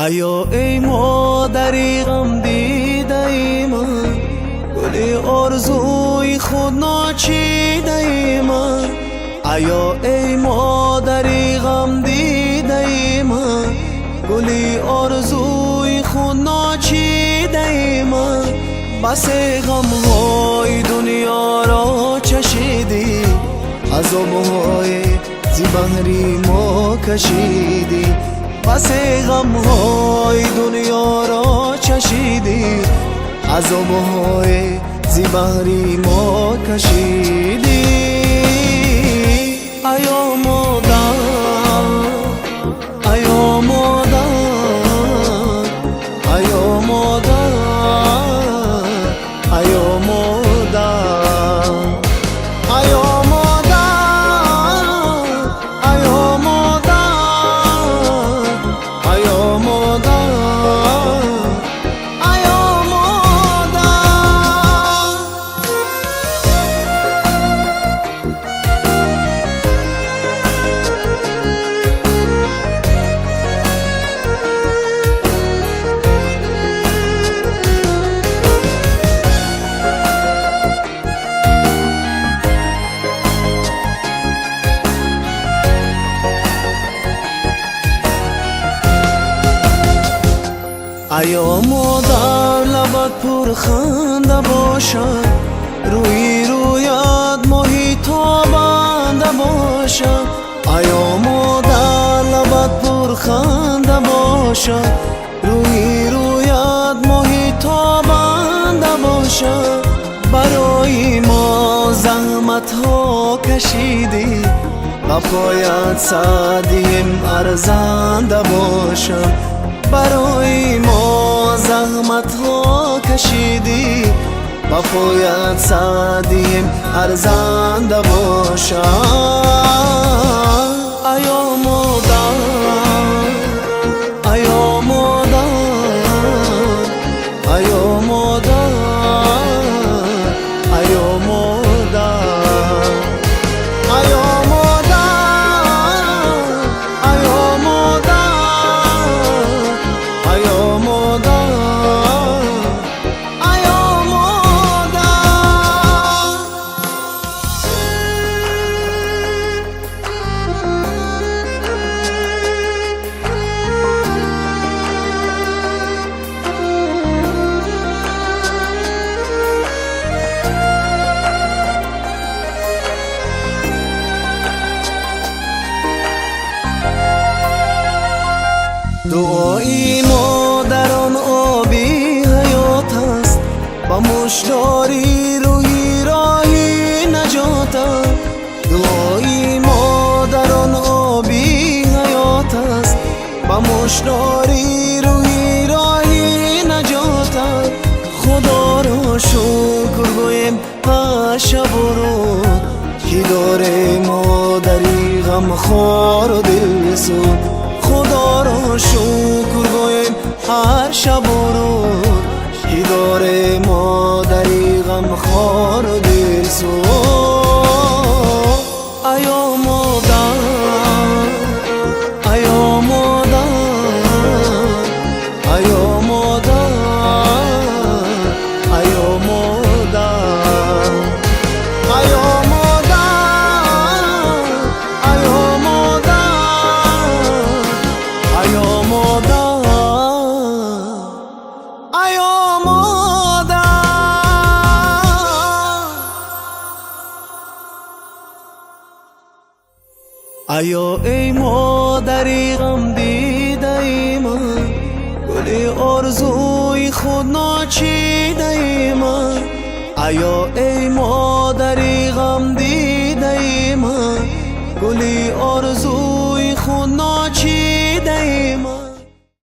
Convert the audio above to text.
ایا ای مادری غم دیده ای من، گلی آرزوی خود ناچیده ای من. ایا ای مادری غم دیده ای من، گلی آرزوی خود ناچیده ای من. بس غمهای دنیا را چشیدی، عذابهای زبهری ما کشیدی. بس غمهای دنیا را چشیدی، عذابهای زبهری ما کشیدی. ایا مادر، ایا مادر، ایا مادر، ایا مادر، ایا ایا مادر لبت پر خنده باشد، روی رویت ماهی تابنده باشد. ایا مادر لبت پر خنده باشد، روی رویت ماهی تابنده باشد. برای ما زحمت ها کشیدی، با پایت سعدیم ارزنده باشد. برای ما زحمت ها کشیدی، با پایت سعدیم ارزنده باشد. ایا مادر، ایا مادر، ایا مادر، ایا مادر، ایا دعای مادران آبی حیات است، با مشتاری روحی راهی نجات است. دعای مادران آبی حیات است، با مشتاری روحی راهی نجات است. خدا را شکر گویم هر شب و روز، که داره مادری غمخوار و دلسوز. خدا را شکر گویم هر شب و روز، که داره مادری غمخوار و دلسوز. ایا مادر، ایا مادر، ایا مادر، ایا مادر، ایا ایا ای مادری غم دیده ای من، گلی آرزوی خود ناچیده ای من. ایا ای مادری غم دیده ای من، گلی آرزوی